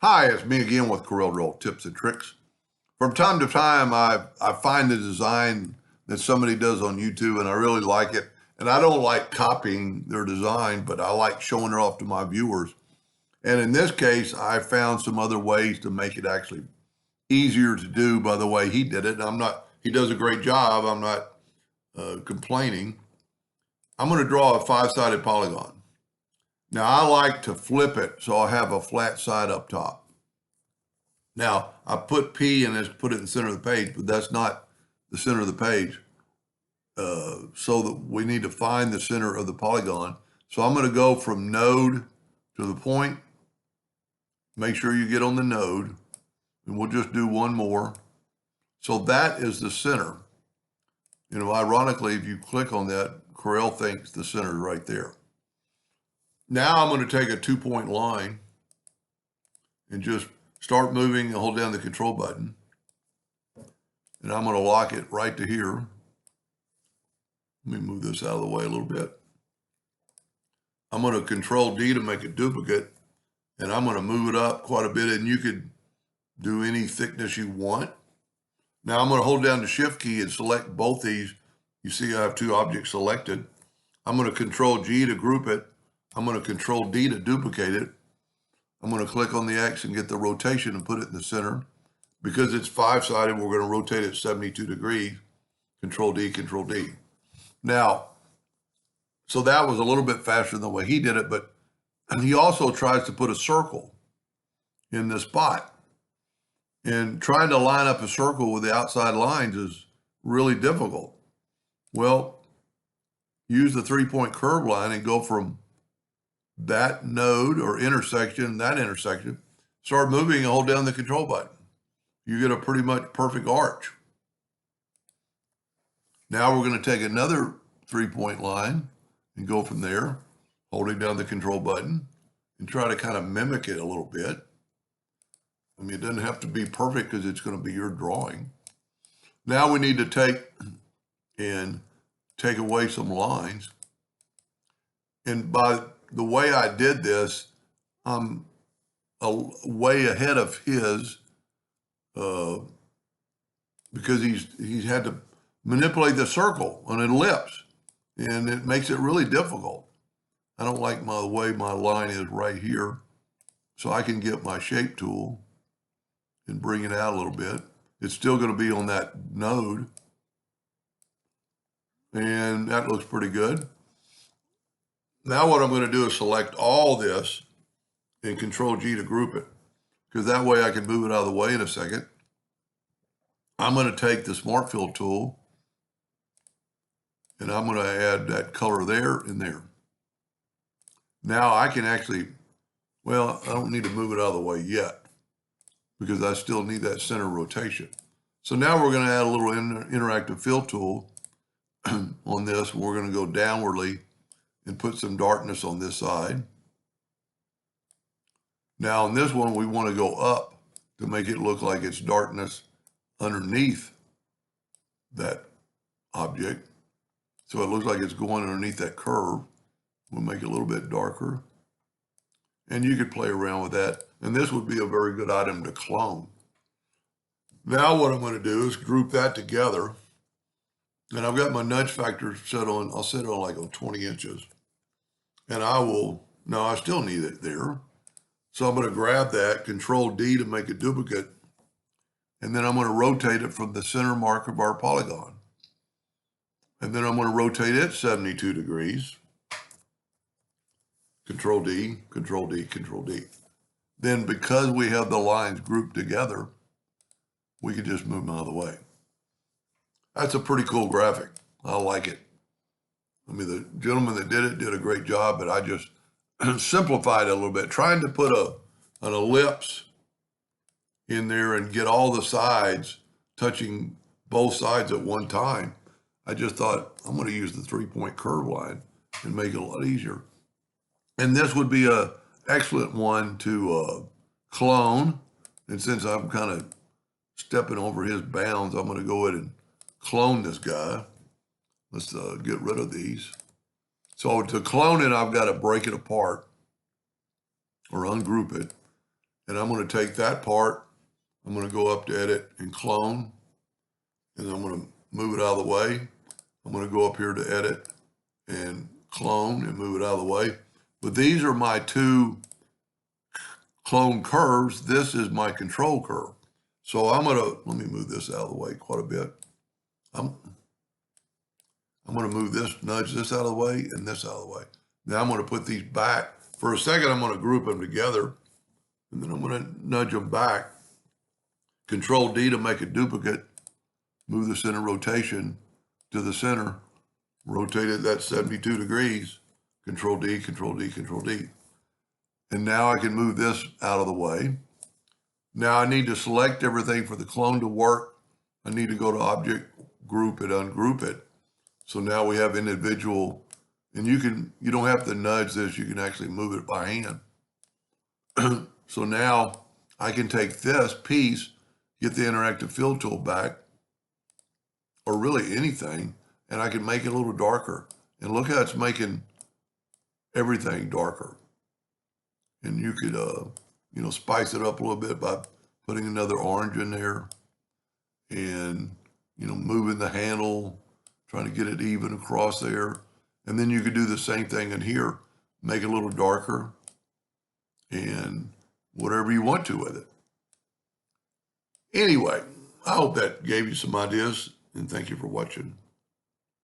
Hi, it's me again with Corel Draw Tips and Tricks. From time to time, I find the design that somebody does on YouTube and I really like it. And I don't like copying their design, but I like showing it off to my viewers. And in this case, I found some other ways to make it actually easier to do by the way he did it. And he does a great job. I'm not complaining. I'm going to draw a 5-sided polygon. Now, I like to flip it so I have a flat side up top. Now, I put P and put it in the center of the page, but that's not the center of the page. So that we need to find the center of the polygon. So I'm going to go from node to the point. Make sure you get on the node, and we'll just do one more. So that is the center. You know, ironically, if you click on that, Corel thinks the center is right there. Now I'm going to take a 2-point line and just start moving and hold down the control button. And I'm going to lock it right to here. Let me move this out of the way a little bit. I'm going to control D to make a duplicate. And I'm going to move it up quite a bit. And you could do any thickness you want. Now I'm going to hold down the shift key and select both these. You see I have two objects selected. I'm going to control G to group it. I'm going to control D to duplicate it. I'm going to click on the X and get the rotation and put it in the center. Because it's 5-sided, we're going to rotate it 72 degrees. Control D, Control D. Now, so that was a little bit faster than the way he did it, but he also tries to put a circle in this spot. And trying to line up a circle with the outside lines is really difficult. Well, use the 3-point curve line and go from that node or intersection, that intersection, start moving and hold down the control button. You get a pretty much perfect arch. Now we're going to take another 3-point line and go from there, holding down the control button and try to kind of mimic it a little bit. I mean, it doesn't have to be perfect because it's going to be your drawing. Now we need to take away some lines. And by the way I did this, I'm way ahead of his because he's had to manipulate the circle, an ellipse, and it makes it really difficult. I don't like the way my line is right here, so I can get my shape tool and bring it out a little bit. It's still going to be on that node, and that looks pretty good. Now what I'm going to do is select all this and Control G to group it, because that way I can move it out of the way in a second. I'm going to take the Smart Fill tool and I'm going to add that color there and there. Now I can actually, well, I don't need to move it out of the way yet because I still need that center rotation. So now we're going to add a little interactive fill tool on this. We're going to go downwardly and put some darkness on this side. Now on this one, we want to go up to make it look like it's darkness underneath that object. So it looks like it's going underneath that curve. We'll make it a little bit darker. And you could play around with that. And this would be a very good item to clone. Now what I'm going to do is group that together. And I've got my nudge factor set on, I'll set it on like on 20 inches. And I still need it there. So I'm going to grab that, Control D to make a duplicate. And then I'm going to rotate it from the center mark of our polygon. And then I'm going to rotate it 72 degrees. Control D, Control D, Control D. Then because we have the lines grouped together, we can just move them out of the way. That's a pretty cool graphic. I like it. I mean, the gentleman that did it did a great job, but I just simplified it a little bit, trying to put an ellipse in there and get all the sides touching both sides at one time. I just thought I'm going to use the 3-point curve line and make it a lot easier. And this would be an excellent one to clone. And since I'm kind of stepping over his bounds, I'm going to go ahead and clone this guy. Let's get rid of these. So to clone it, I've got to break it apart or ungroup it. And I'm going to take that part. I'm going to go up to edit and clone. And I'm going to move it out of the way. I'm going to go up here to edit and clone and move it out of the way. But these are my two clone curves. This is my control curve. So I'm going to, let me move this out of the way quite a bit. I'm going to move this, nudge this out of the way and this out of the way. Now I'm going to put these back. For a second, I'm going to group them together, and then I'm going to nudge them back. Control D to make a duplicate. Move the center rotation to the center. Rotate it at 72 degrees. Control D, Control D, Control D. And now I can move this out of the way. Now I need to select everything for the clone to work. I need to go to Object, Group it, Ungroup it. So now we have individual, and you don't have to nudge this, you can actually move it by hand. So now I can take this piece, get the interactive fill tool back, or really anything, and I can make it a little darker. And look how it's making everything darker. And you could, spice it up a little bit by putting another orange in there and, moving the handle, trying to get it even across there. And then you could do the same thing in here, make it a little darker and whatever you want to with it. Anyway, I hope that gave you some ideas, and thank you for watching.